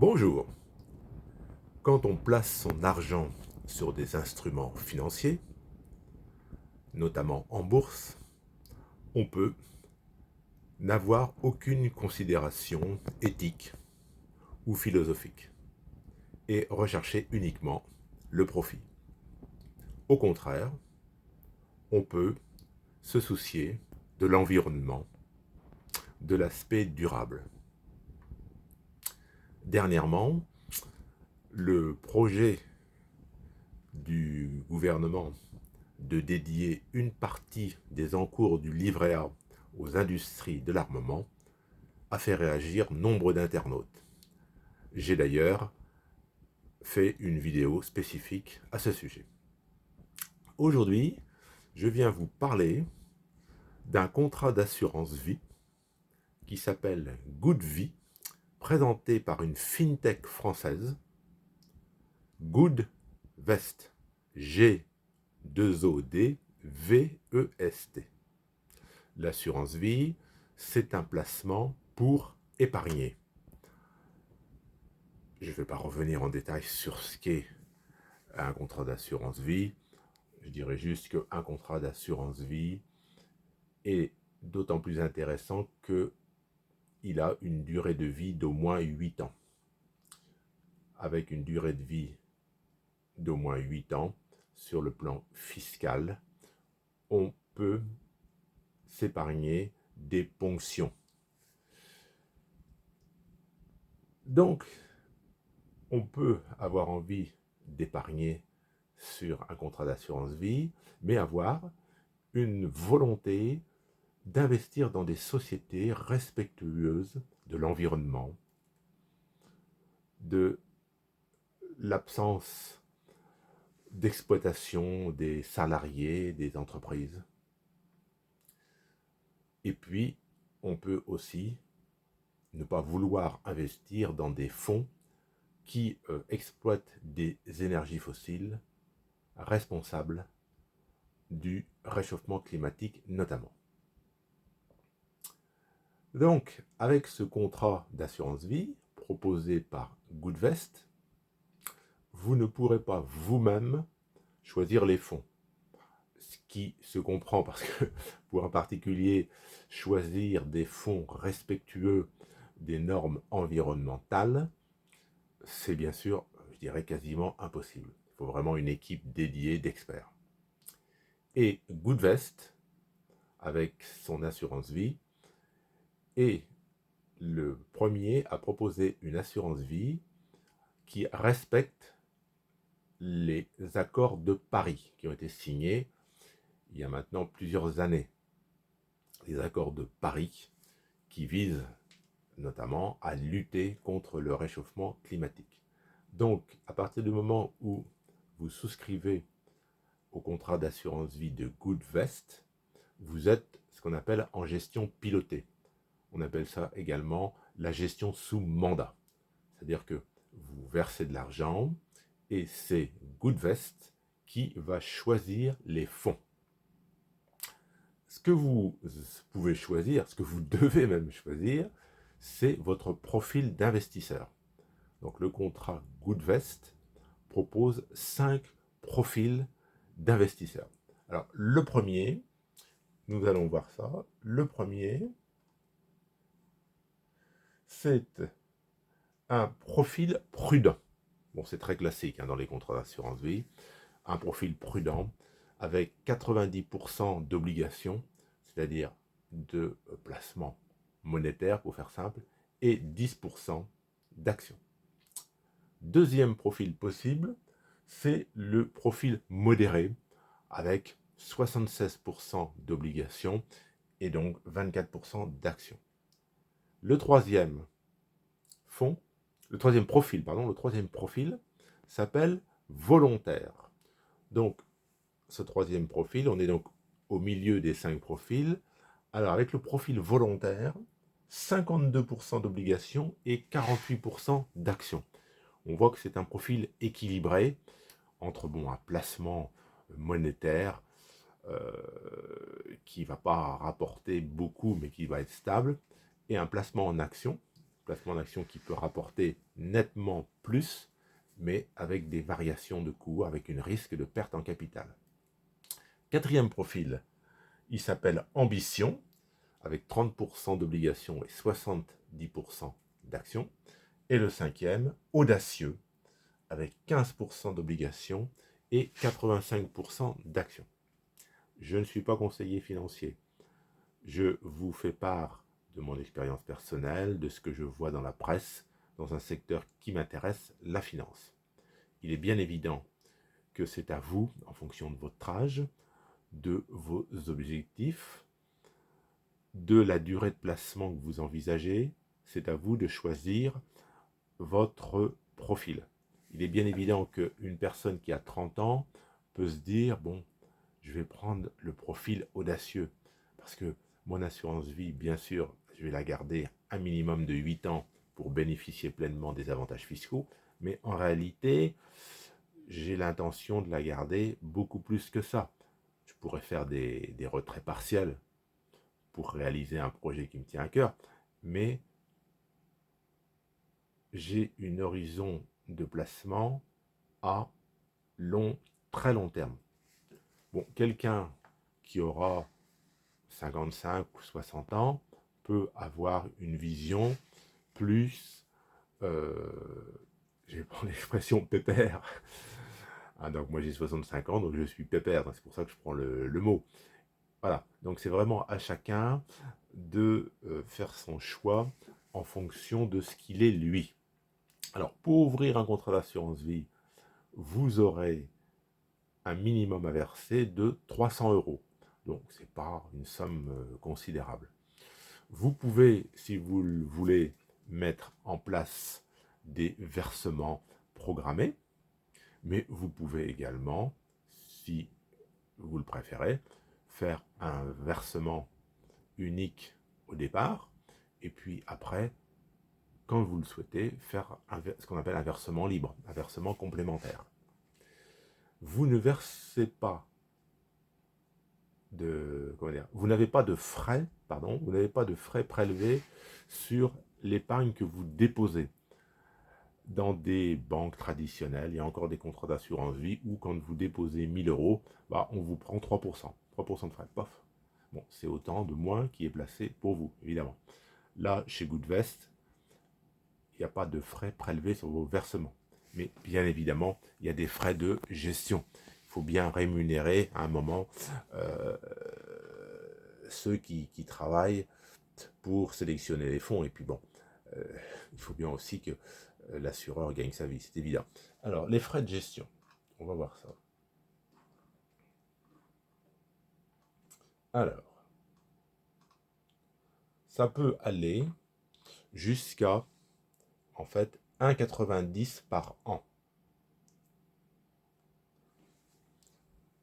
Bonjour. Quand on place son argent sur des instruments financiers, notamment en bourse, on peut n'avoir aucune considération éthique ou philosophique et rechercher uniquement le profit. Au contraire, on peut se soucier de l'environnement, de l'aspect durable. Dernièrement, le projet du gouvernement de dédier une partie des encours du livret A aux industries de l'armement a fait réagir nombre d'internautes. J'ai d'ailleurs fait une vidéo spécifique à ce sujet. Aujourd'hui, je viens vous parler d'un contrat d'assurance vie qui s'appelle GoodVie, présenté par une fintech française, GoodVest, G2ODVEST. L'assurance vie, c'est un placement pour épargner. Je ne vais pas revenir en détail sur ce qu'est un contrat d'assurance vie. Je dirais juste qu'un contrat d'assurance vie est d'autant plus intéressant qu'il a une durée de vie d'au moins 8 ans. Avec une durée de vie d'au moins 8 ans, sur le plan fiscal, on peut s'épargner des ponctions. Donc, on peut avoir envie d'épargner sur un contrat d'assurance vie, mais avoir une volonté d'investir dans des sociétés respectueuses de l'environnement, de l'absence d'exploitation des salariés, des entreprises. Et puis, on peut aussi ne pas vouloir investir dans des fonds qui exploitent des énergies fossiles responsables du réchauffement climatique notamment. Donc, avec ce contrat d'assurance vie proposé par GoodVest, vous ne pourrez pas vous-même choisir les fonds. Ce qui se comprend parce que pour un particulier, choisir des fonds respectueux des normes environnementales, c'est bien sûr, je dirais, quasiment impossible. Il faut vraiment une équipe dédiée d'experts. Et GoodVest, avec son assurance vie, est le premier à proposer une assurance vie qui respecte les accords de Paris qui ont été signés il y a maintenant plusieurs années. Les accords de Paris qui visent notamment à lutter contre le réchauffement climatique. Donc, à partir du moment où vous souscrivez au contrat d'assurance vie de GoodVest, vous êtes ce qu'on appelle en gestion pilotée. On appelle ça également la gestion sous mandat. C'est-à-dire que vous versez de l'argent et c'est GoodVest qui va choisir les fonds. Ce que vous pouvez choisir, ce que vous devez même choisir, c'est votre profil d'investisseur. Donc le contrat GoodVest propose 5 profils d'investisseurs. Alors le premier, nous allons voir ça, le premier, c'est un profil prudent. Bon, c'est très classique dans les contrats d'assurance vie. Un profil prudent avec 90% d'obligations, c'est-à-dire de placement monétaire pour faire simple, et 10% d'actions. Deuxième profil possible, c'est le profil modéré avec 76% d'obligations et donc 24% d'actions. Le troisième profil s'appelle volontaire. Donc, ce troisième profil, on est donc au milieu des 5 profils. Alors, avec le profil volontaire, 52% d'obligations et 48% d'actions. On voit que c'est un profil équilibré entre un placement monétaire qui ne va pas rapporter beaucoup mais qui va être stable, et un placement en actions placement d'action qui peut rapporter nettement plus, mais avec des variations de cours, avec un risque de perte en capital. Quatrième profil, il s'appelle Ambition, avec 30% d'obligations et 70% d'actions. Et le cinquième, Audacieux, avec 15% d'obligations et 85% d'actions. Je ne suis pas conseiller financier. Je vous fais part de mon expérience personnelle, de ce que je vois dans la presse, dans un secteur qui m'intéresse, la finance. Il est bien évident que c'est à vous, en fonction de votre âge, de vos objectifs, de la durée de placement que vous envisagez, c'est à vous de choisir votre profil. Il est bien évident qu'une personne qui a 30 ans peut se dire, bon, je vais prendre le profil audacieux, parce que mon assurance vie, bien sûr, je vais la garder un minimum de 8 ans pour bénéficier pleinement des avantages fiscaux, mais en réalité, j'ai l'intention de la garder beaucoup plus que ça. Je pourrais faire des retraits partiels pour réaliser un projet qui me tient à cœur, mais j'ai une horizon de placement à très long terme. Bon, quelqu'un qui aura 55 ou 60 ans peut avoir une vision plus, je vais prendre l'expression pépère. Ah, donc moi j'ai 65 ans, donc je suis pépère, c'est pour ça que je prends le mot. Voilà, donc c'est vraiment à chacun de faire son choix en fonction de ce qu'il est lui. Alors, pour ouvrir un contrat d'assurance vie, vous aurez un minimum à verser de 300 euros. Donc, ce n'est pas une somme considérable. Vous pouvez, si vous le voulez, mettre en place des versements programmés, mais vous pouvez également, si vous le préférez, faire un versement unique au départ, et puis après, quand vous le souhaitez, faire ce qu'on appelle un versement libre, un versement complémentaire. Vous ne versez pas vous n'avez pas de frais, vous n'avez pas de frais prélevés sur l'épargne que vous déposez. Dans des banques traditionnelles, il y a encore des contrats d'assurance vie où quand vous déposez 1000 euros, on vous prend 3%. 3% de frais, pof. Bon, c'est autant de moins qui est placé pour vous, évidemment. Là, chez Goodvest, il n'y a pas de frais prélevés sur vos versements. Mais bien évidemment, il y a des frais de gestion. Il faut bien rémunérer à un moment ceux qui travaillent pour sélectionner les fonds. Et puis bon, il faut bien aussi que l'assureur gagne sa vie, c'est évident. Alors, les frais de gestion, on va voir ça. Alors, ça peut aller jusqu'à, en fait, 1,90 par an.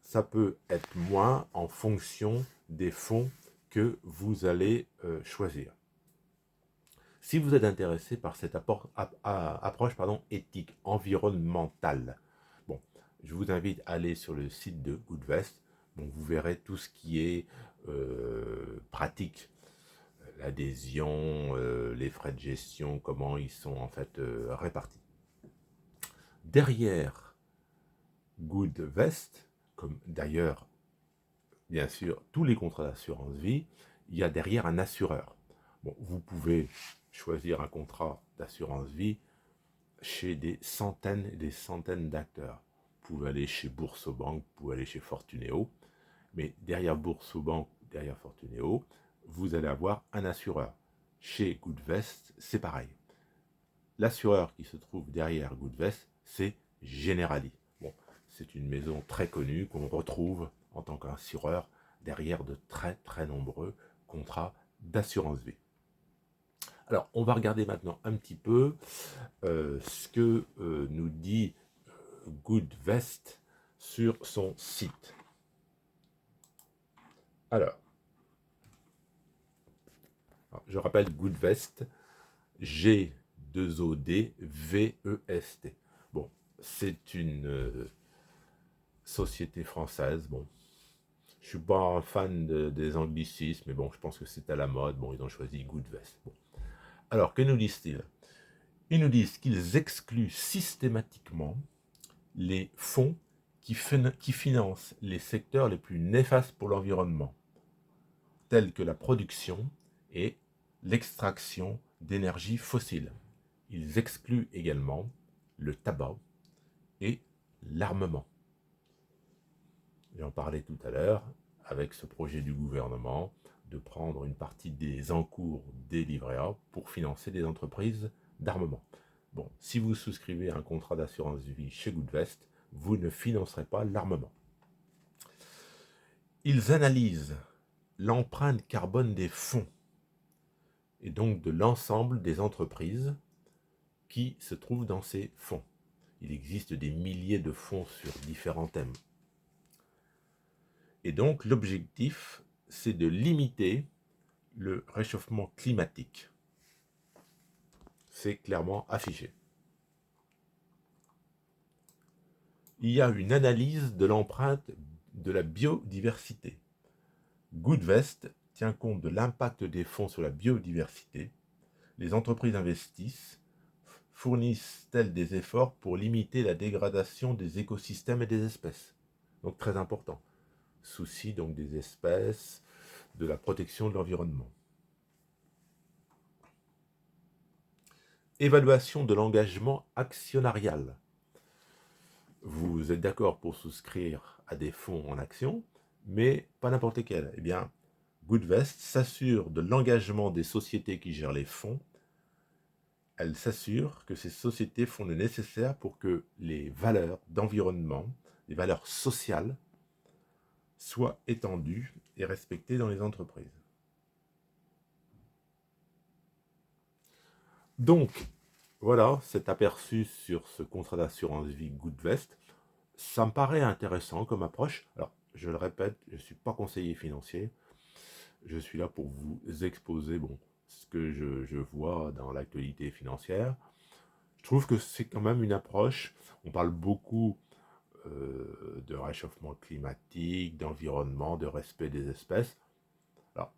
Ça peut être moins en fonction des fonds que vous allez choisir. Si vous êtes intéressé par cette approche éthique, environnementale, bon, je vous invite à aller sur le site de Goodvest. Donc vous verrez tout ce qui est pratique, l'adhésion, les frais de gestion, comment ils sont en fait répartis. Derrière Goodvest, comme d'ailleurs, bien sûr, tous les contrats d'assurance vie, il y a derrière un assureur. Bon, vous pouvez choisir un contrat d'assurance vie chez des centaines et des centaines d'acteurs. Vous pouvez aller chez Boursorama, vous pouvez aller chez Fortuneo, mais derrière Boursorama, derrière Fortuneo, vous allez avoir un assureur. Chez Goodvest, c'est pareil. L'assureur qui se trouve derrière Goodvest, c'est Generali. Bon, c'est une maison très connue qu'on retrouve en tant qu'assureur derrière de très très nombreux contrats d'assurance vie. Alors, on va regarder maintenant un petit peu ce que nous dit Goodvest sur son site. Alors, je rappelle Goodvest, G2ODVEST. Bon, c'est une société française. Bon, je suis pas un fan des anglicismes, mais bon, je pense que c'est à la mode. Bon, ils ont choisi Goodvest. Bon. Alors, que nous disent-ils? Ils nous disent qu'ils excluent systématiquement les fonds qui financent les secteurs les plus néfastes pour l'environnement, tels que la production et l'extraction d'énergie fossile. Ils excluent également le tabac et l'armement. J'en parlais tout à l'heure avec ce projet du gouvernement de prendre une partie des encours des livrets A pour financer des entreprises d'armement. Bon, si vous souscrivez un contrat d'assurance vie chez Goodvest, vous ne financerez pas l'armement. Ils analysent l'empreinte carbone des fonds et donc de l'ensemble des entreprises qui se trouvent dans ces fonds. Il existe des milliers de fonds sur différents thèmes. Et donc l'objectif, c'est de limiter le réchauffement climatique. C'est clairement affiché. Il y a une analyse de l'empreinte de la biodiversité. Goodvest tient compte de l'impact des fonds sur la biodiversité. Les entreprises investissent, fournissent-elles des efforts pour limiter la dégradation des écosystèmes et des espèces? Donc très important. Souci donc des espèces, de la protection de l'environnement. Évaluation de l'engagement actionnarial. Vous êtes d'accord pour souscrire à des fonds en actions, mais pas n'importe lesquels. Eh bien, Goodvest s'assure de l'engagement des sociétés qui gèrent les fonds. Elle s'assure que ces sociétés font le nécessaire pour que les valeurs d'environnement, les valeurs sociales, soient étendues et respectées dans les entreprises. Donc, voilà cet aperçu sur ce contrat d'assurance vie Goodvest. Ça me paraît intéressant comme approche. Alors, je le répète, je ne suis pas conseiller financier. Je suis là pour vous exposer ce que je vois dans l'actualité financière. Je trouve que c'est quand même une approche. On parle beaucoup de réchauffement climatique, d'environnement, de respect des espèces. Alors,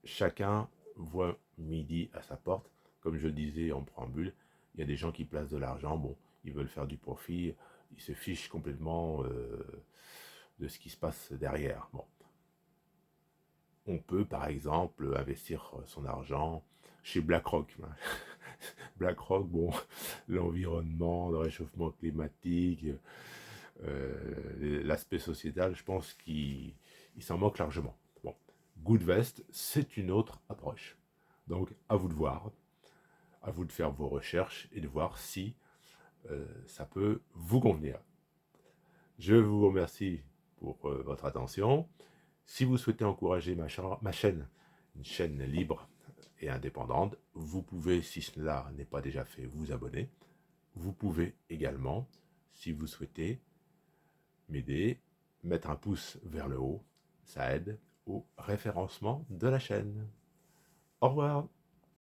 chacun voit midi à sa porte. Comme je le disais en préambule, il y a des gens qui placent de l'argent. Bon, ils veulent faire du profit. Ils se fichent complètement de ce qui se passe derrière. Bon. On peut, par exemple, investir son argent chez BlackRock. BlackRock, bon, l'environnement, le réchauffement climatique, l'aspect sociétal, je pense qu'il s'en moque largement. Bon, Goodvest, c'est une autre approche. Donc, à vous de voir, à vous de faire vos recherches et de voir si ça peut vous convenir. Je vous remercie pour votre attention. Si vous souhaitez encourager ma chaîne, une chaîne libre et indépendante, vous pouvez, si cela n'est pas déjà fait, vous abonner. Vous pouvez également, si vous souhaitez, m'aider, mettre un pouce vers le haut. Ça aide au référencement de la chaîne. Au revoir.